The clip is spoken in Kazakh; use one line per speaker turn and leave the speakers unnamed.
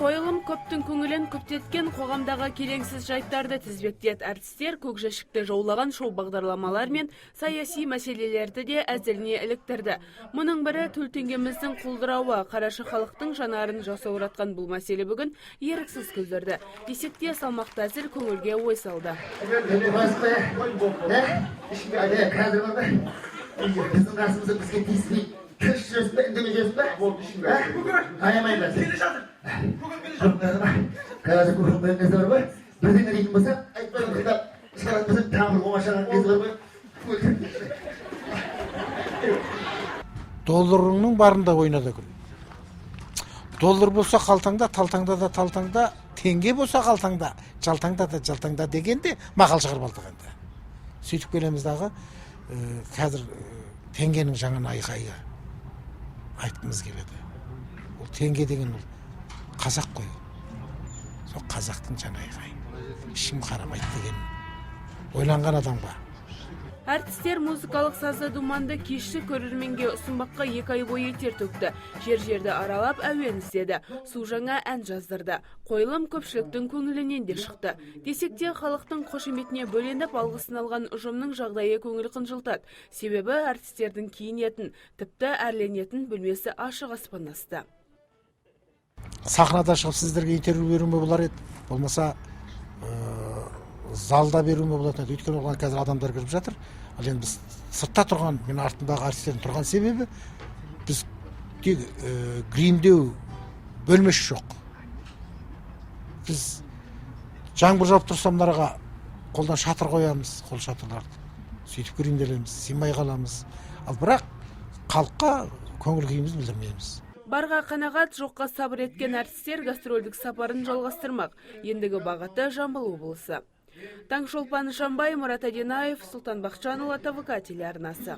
Қойылым көптің көңілін көптеткен қоғамдағы келеңсіз жайттарды тізбектет. Әртістер көк жәшікті жаулаған шоу бағдарламалар мен саяси мәселелерді де әзіліне іліктірді. Мұның бірі төлтеңгеміздің құлдырауы, қарашы халықтың жанарын жасауратқан бұл мәселе бүгін еріксіз көздерді. Десек те салмақты әзіл көңілге ой салды.
Долларыңның барында ойнады күн. Доллар болса қалтаңда, талтаңда да талтаңда, теңге болса қалтаңда, жалтаңда да жалтаңда дегенде мақал шығарып алдық енді. Сөйтіп келеміздағы қазір теңгенің жаңа айқайы айтқымыз келеді. Ол теңге деген ол қазақ қой. Сол қазақтың жаңа айқайы. Ешкім қарамайды деген ойланған адамға.
Әртістер музыкалық сазды думанды кешті көрерменге ұсынбаққа 2 ай бойы тер төкті. Жер-жерді аралап әуен іздеді. Су жаңа ән жаздырды. Қойылым көпшіліктің көңілінен де шықты. Десек те халықтың қошеметіне бөленіп алғысын алған ұжымның жағдайы көңіл қынжылтады. Себебі әртістердің киінетін, тіпті әрленетін бөлмесі ашық аспан асты.
Сахнада шығып сіздерге интервью беруіме болар еді. Болмаса залда беруіме болатын еді. Өйткені оған қазір адамдар кіріп жатыр. Ал енді біз сыртта тұрған, мен артындағы артистердің тұрған себебі біз тек гримдеу бөлмесі жоқ. Біз жаңбыр жауып тұрса мұнарға қолдан шатыр қоямыз, қол шатырларды. Сөйтіп гримделеміз, сыймай қаламыз. Ал бірақ халыққа көңіл күйімізді білдірмейміз.
Барға қанағат, жоққа сабыр еткен әртістер гастрольдік сапарын жалғастырмақ. Ендігі бағыты Жамбыл облысы. Таңшолпан Шамбай, Мұрат Аденаев, Сұлтан Бақчанұлы, ТВК телеарнасы.